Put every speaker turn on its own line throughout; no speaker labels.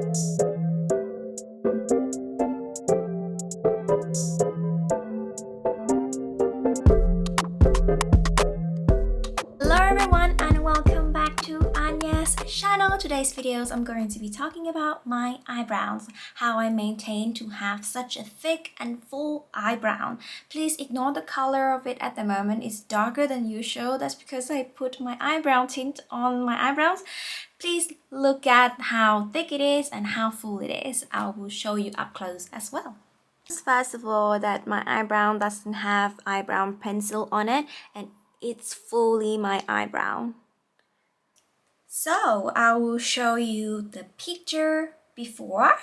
Hello everyone and welcome back to Anya's channel. Today's videos I'm going to be talking about my eyebrows, how I maintain to have such a thick and full eyebrow. Please ignore the color of it at the moment. It's darker than usual. That's because I put my eyebrow tint on my eyebrows. Please look at how thick it is and how full it is. I will show you up close as well. First of all, that my eyebrow doesn't have eyebrow pencil on it and it's fully my eyebrow. So I will show you the picture before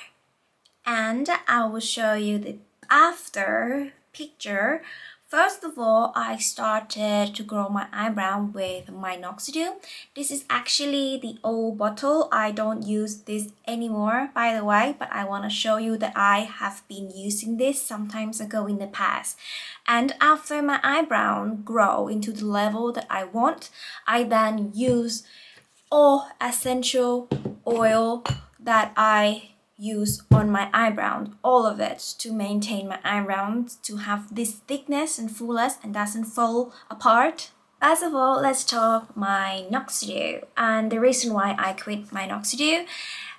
and I will show you the after picture. First of all, I started to grow my eyebrow with Minoxidil. This is actually the old bottle. I don't use this anymore, by the way, but I want to show you that I have been using this some times ago in the past. And after my eyebrow grow into the level that I want, I then use all essential oil that I use on my eyebrow, all of it, to maintain my eyebrow to have this thickness and fullness and doesn't fall apart. First of all, let's talk Minoxidil and the reason why I quit Minoxidil.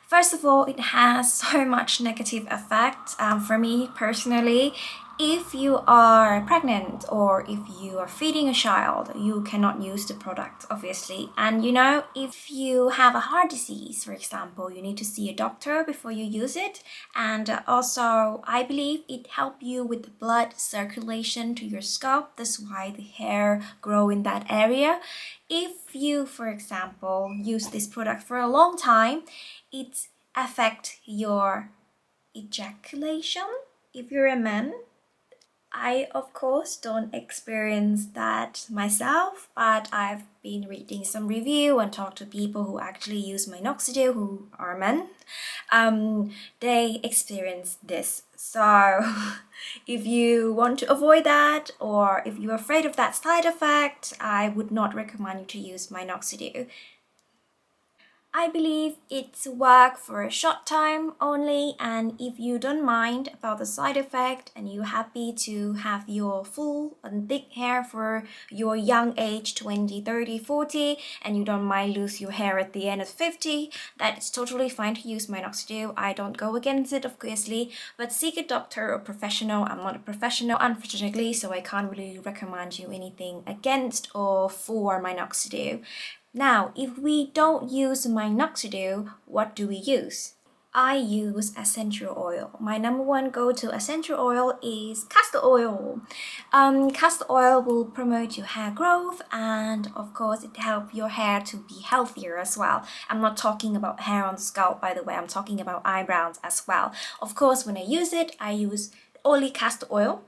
First of all, it has so much negative effect for me personally. If you are pregnant or if you are feeding a child, you cannot use the product, obviously. And you know, if you have a heart disease, for example, you need to see a doctor before you use it. And also, I believe it helps you with the blood circulation to your scalp. That's why the hair grow in that area. If you, for example, use this product for a long time, it affects your ejaculation. If you're a man, I, of course, don't experience that myself, but I've been reading some review and talked to people who actually use Minoxidil, who are men. They experience this. So if you want to avoid that, or if you're afraid of that side effect, I would not recommend you to use Minoxidil. I believe it's work for a short time only, and if you don't mind about the side effect and you're happy to have your full and thick hair for your young age 20, 30, 40 and you don't mind lose your hair at the end of 50, that is totally fine to use Minoxidil. I don't go against it, obviously, but seek a doctor or professional. I'm not a professional, unfortunately, so I can't really recommend you anything against or for Minoxidil. Now, if we don't use Minoxidil, what do we use? I use essential oil. My number one go-to essential oil is castor oil. Castor oil will promote your hair growth and of course it helps your hair to be healthier as well. I'm not talking about hair on the scalp, by the way. I'm talking about eyebrows as well. Of course, when I use it, I use only castor oil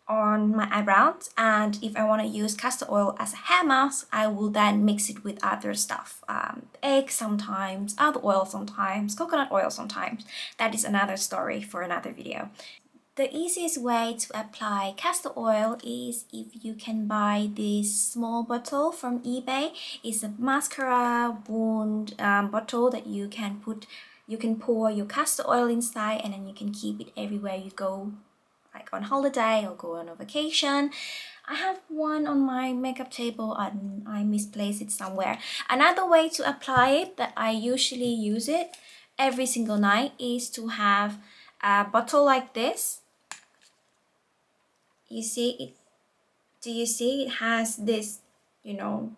on my eyebrows, and if I want to use castor oil as a hair mask, I will then mix it with other stuff, egg sometimes, other oil sometimes, coconut oil sometimes. That is another story for another video. The easiest way to apply castor oil is if you can buy this small bottle from eBay. It's a mascara wound bottle that you can pour your castor oil inside, and then you can keep it everywhere you go, like on holiday or go on a vacation. I have one on my makeup table and I misplaced it somewhere. Another way to apply it that I usually use it every single night is to have a bottle like this. You see it? Do you see it has this,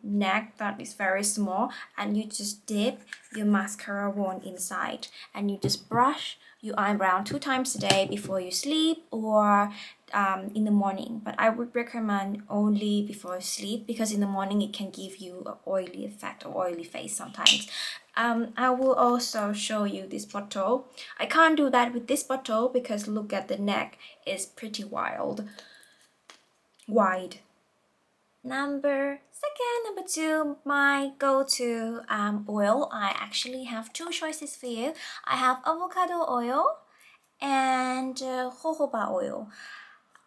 neck that is very small, and you just dip your mascara wand inside and you just brush your eyebrow 2 times a day before you sleep or in the morning. But I would recommend only before sleep because in the morning it can give you an oily effect or oily face sometimes. I will also show you this bottle. I can't do that with this bottle because look at the neck, is pretty wide. Number two, my go-to oil. I actually have 2 choices for you. I have avocado oil and jojoba oil.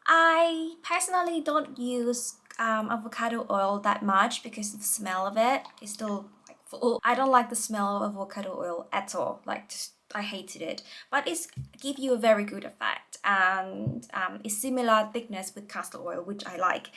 I personally don't use avocado oil that much because of the smell of it. It's still like awful. I don't like the smell of avocado oil at all. Like, just, I hated it. But it's give you a very good effect, and it's similar thickness with castor oil, which I like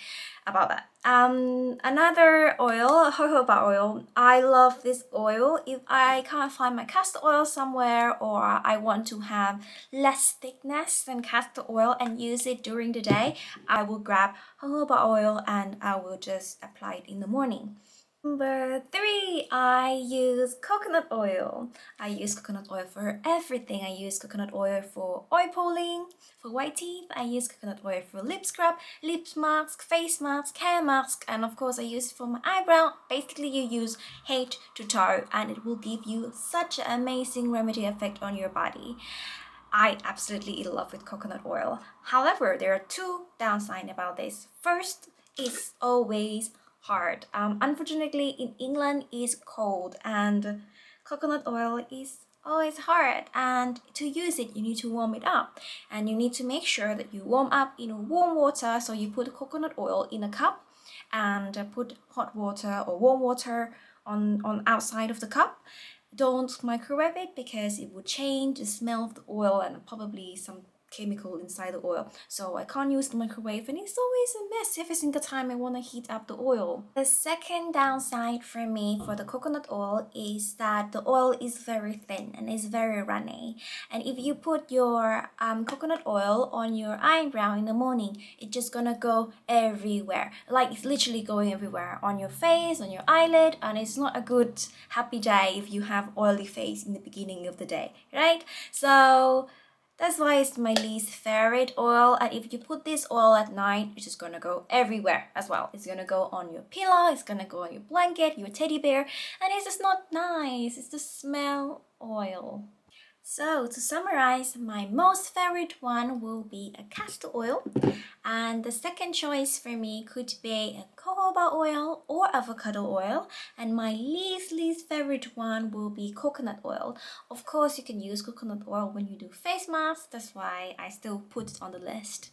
about that. Another oil, jojoba oil. I love this oil. If I can't find my castor oil somewhere, or I want to have less thickness than castor oil and use it during the day, I will grab jojoba oil and I will just apply it in the morning. Number 3, I use coconut oil. I use coconut oil for everything. I use coconut oil for oil pulling, for white teeth. I use coconut oil for lip scrub, lip mask, face mask, hair mask, and of course I use it for my eyebrow. Basically, you use head to toe and it will give you such an amazing remedy effect on your body. I absolutely in love with coconut oil. However, there are 2 downsides about this. First, it's always hard. Unfortunately, in England it's cold and coconut oil is always hard, and to use it you need to warm it up, and you need to make sure that you warm up in warm water. So you put coconut oil in a cup and put hot water or warm water on outside of the cup. Don't microwave it because it will change the smell of the oil and probably some chemical inside the oil. So I can't use the microwave, and it's always a mess every single time I want to heat up the oil. The second downside for me for the coconut oil is that the oil is very thin and is very runny. And if you put your coconut oil on your eyebrow in the morning, it's just gonna go everywhere. Like, it's literally going everywhere on your face, on your eyelid, and it's not a good happy day if you have oily face in the beginning of the day, right? So that's why it's my least favorite oil. And if you put this oil at night, it's just gonna go everywhere as well. It's gonna go on your pillow, it's gonna go on your blanket, your teddy bear, and it's just not nice. It's just smell oil. So to summarize, my most favorite one will be a castor oil, and the second choice for me could be a jojoba oil or avocado oil, and my least favorite one will be coconut oil. Of course, you can use coconut oil when you do face masks, that's why I still put it on the list.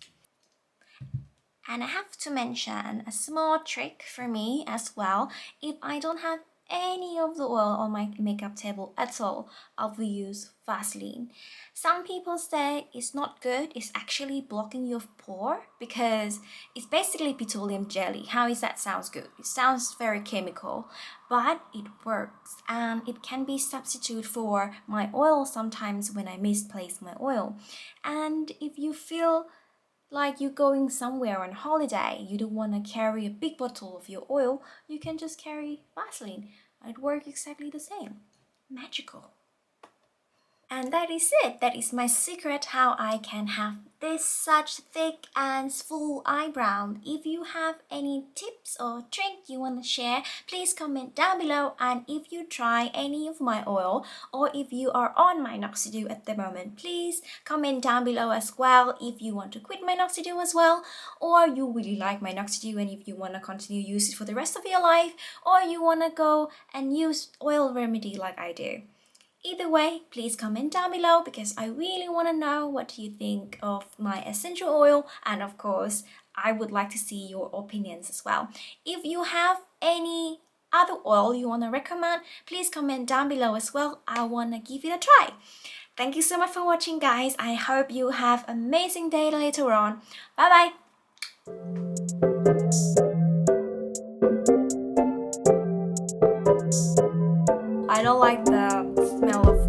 And I have to mention a small trick for me as well. If I don't have any of the oil on my makeup table at all, I will use Vaseline. Some people say it's not good, it's actually blocking your pore because it's basically petroleum jelly. How is that sounds good? It sounds very chemical, but it works, and it can be substitute for my oil sometimes when I misplace my oil. And if you feel like you're going somewhere on holiday, you don't want to carry a big bottle of your oil, you can just carry Vaseline. It works exactly the same. Magical. And that is it. That is my secret how I can have this such thick and full eyebrow. If you have any tips or trick you want to share, please comment down below. And if you try any of my oil, or if you are on Minoxidil at the moment, please comment down below as well if you want to quit Minoxidil as well, or you really like Minoxidil and if you want to continue use it for the rest of your life, or you want to go and use oil remedy like I do. Either way, please comment down below because I really want to know what you think of my essential oil, and of course, I would like to see your opinions as well. If you have any other oil you want to recommend, please comment down below as well. I want to give it a try. Thank you so much for watching, guys. I hope you have an amazing day later on. Bye bye. I don't like the smell of